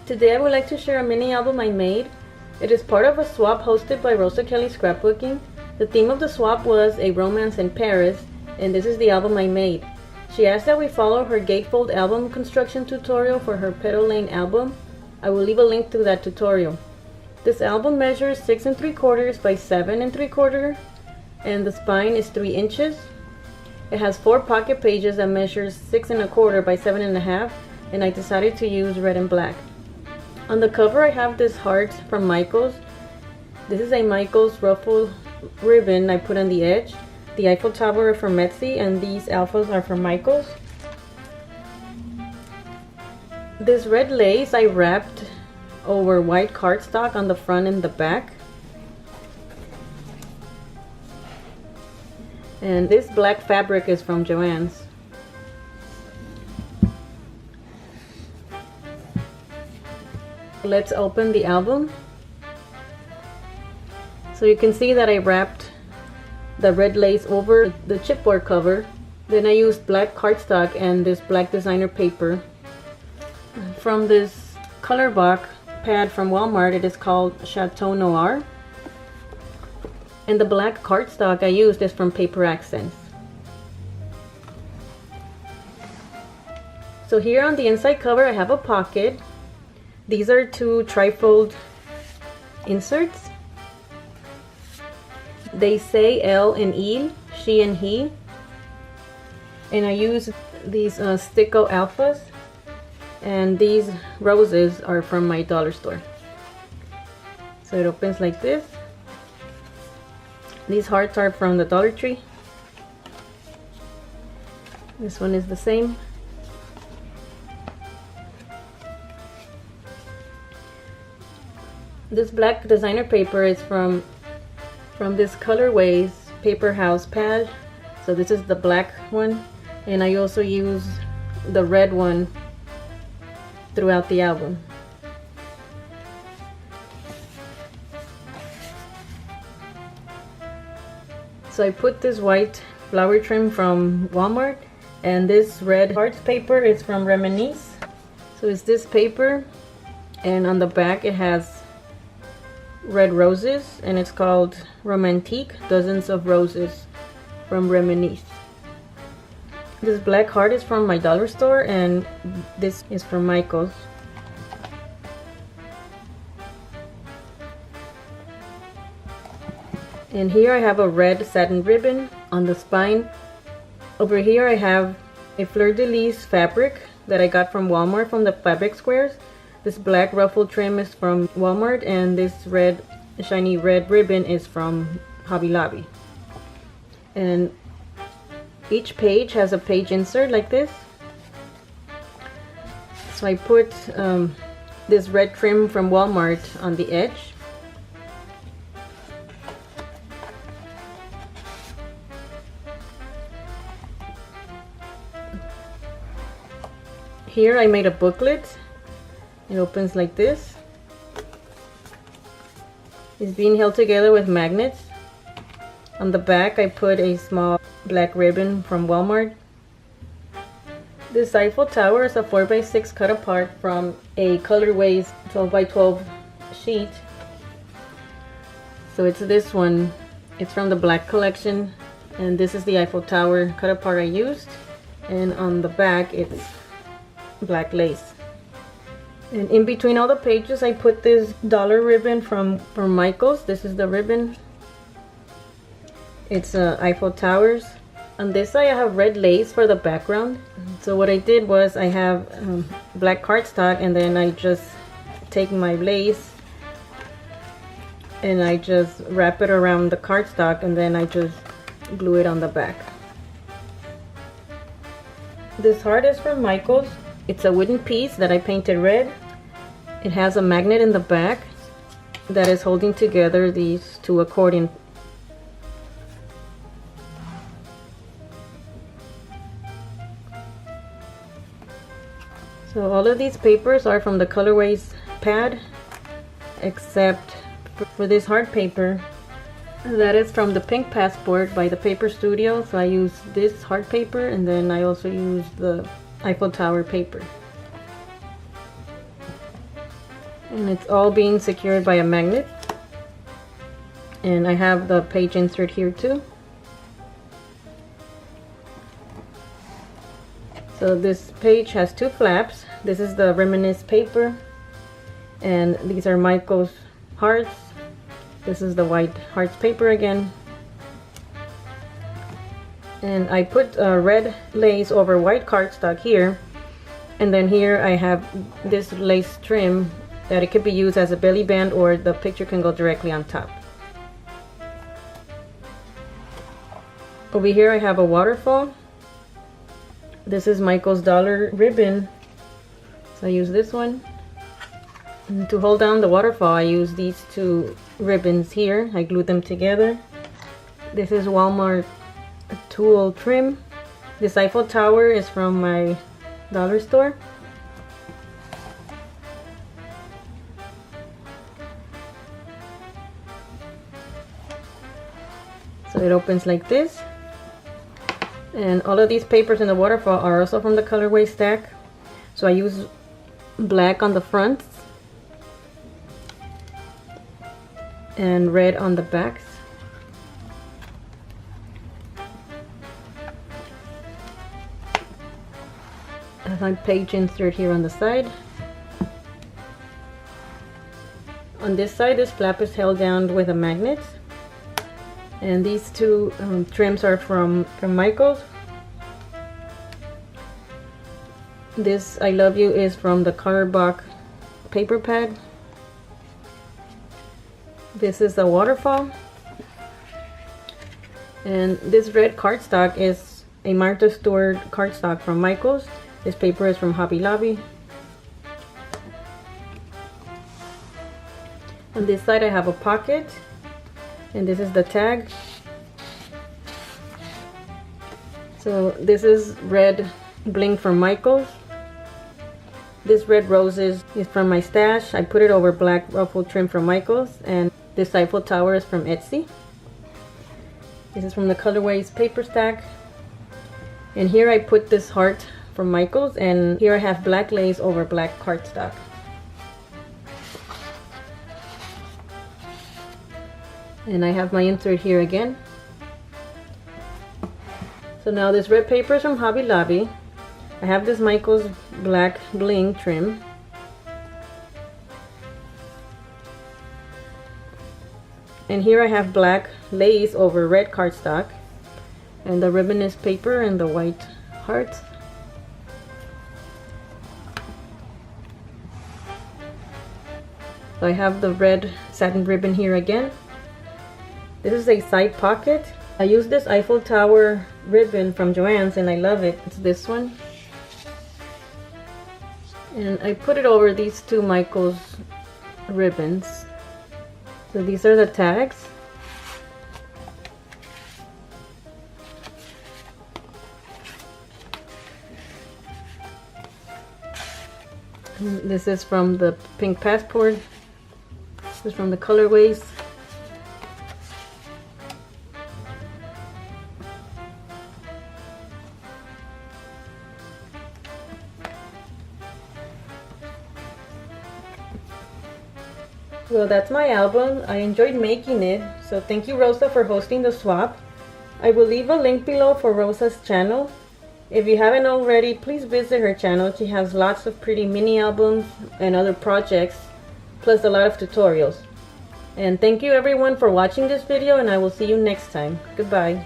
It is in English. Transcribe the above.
Today I would like to share a mini album I made. It is part of a swap hosted by Rosa Kelly Scrapbooking. The theme of the swap was A Romance in Paris, and this is the album I made. She asked that we follow her Gatefold album construction tutorial for her Petal Lane album. I will leave a link to that tutorial. This album measures 6 3/4 by 7 3/4, and the spine is 3 inches. It has 4 pocket pages that measures 6 1/4 by 7 1/2, and I decided to use red and black. On the cover I have this heart from Michaels. This is a Michaels ruffle ribbon I put on the edge. The Eiffel Tower are from Etsy, and these alphas are from Michaels. This red lace I wrapped over white cardstock on the front and the back. And this black fabric is from Joann's. Let's open the album. So you can see that I wrapped the red lace over the chipboard cover. Then I used black cardstock and this black designer paper. From this color box pad from Walmart, it is called Chateau Noir. And the black cardstock I used is from Paper Accents. So here on the inside cover I have a pocket. These are 2 trifold inserts. They say elle and il, she and he. And I use these Sticko alphas. And these roses are from my dollar store. So it opens like this. These hearts are from the Dollar Tree. This one is the same. This black designer paper is from this Colorways paper house pad. So this is the black one, and I also use the red one throughout the album. So I put this white flower trim from Walmart, and this red hearts paper is from Reminisce. So it's this paper, and on the back it has red roses, and it's called Romantique, Dozens of Roses from Reminisce. This black heart is from my dollar store, and this is from Michaels. And here I have a red satin ribbon on the spine. Over here I have a fleur-de-lis fabric that I got from Walmart from the fabric squares. This black ruffle trim is from Walmart, and this red, shiny red ribbon is from Hobby Lobby. And each page has a page insert like this. So I put this red trim from Walmart on the edge. Here I made a booklet. It opens like this. It's being held together with magnets. On the back I put a small black ribbon from Walmart. This Eiffel Tower is a 4x6 cut apart from a Colorways 12x12 sheet. So it's this one. It's from the black collection, and this is the Eiffel Tower cut apart I used. And on the back it's black lace. And in between all the pages I put this dollar ribbon from Michaels. This is the ribbon. It's Eiffel Towers. On this side I have red lace for the background. So what I did was I have black cardstock, and then I just take my lace and I just wrap it around the cardstock, and then I just glue it on the back. This heart is from Michaels. It's a wooden piece that I painted red. It has a magnet in the back that is holding together these 2 accordion. So all of these papers are from the Colorways pad, except for this hard paper. That is from the Pink Passport by the Paper Studio. So I use this hard paper, and then I also use the Eiffel Tower paper. and it's all being secured by a magnet. And I have the page insert here too. So this page has two flaps. This is the reminisce paper, and these are Michael's hearts. This is the white hearts paper again. And I put red lace over white cardstock here, and then here I have this lace trim that it could be used as a belly band, or the picture can go directly on top. Over here I have a waterfall. This is Michael's dollar ribbon, so I use this one. And to hold down the waterfall, I use these two ribbons here. I glued them together. This is Walmart tulle trim. This Eiffel Tower is from my dollar store. So it opens like this. And all of these papers in the waterfall are also from the colorway stack. So I use black on the fronts and red on the backs. I have my page insert here on the side. On this side, this flap is held down with a magnet. And these two trims are from Michael's. This I Love You is from the Cardbox paper pad. This is the waterfall. And this red cardstock is a Martha Stewart cardstock from Michael's. This paper is from Hobby Lobby. On this side I have a pocket, and this is the tag. So this is red bling from Michael's. This red roses is from my stash. I put it over black ruffled trim from Michael's, and this Eiffel Tower is from Etsy. This is from the colorways paper stack. And here I put this heart from Michael's, and here I have black lace over black cardstock. And I have my insert here again. So now this red paper is from Hobby Lobby. I have this Michael's black bling trim. And here I have black lace over red cardstock, and the ribbon is paper and the white hearts. So I have the red satin ribbon here again. This is a side pocket. I use this Eiffel Tower ribbon from Joann's, and I love it. It's this one. And I put it over these two Michael's ribbons. So these are the tags. And this is from the Pink Passport. This is from the colorways. Well, that's my album. I enjoyed making it, so thank you, Rosa, for hosting the swap. I will leave a link below for Rosa's channel. If you haven't already, please visit her channel. She has lots of pretty mini albums and other projects, plus a lot of tutorials. And thank you everyone for watching this video, and I will see you next time. Goodbye.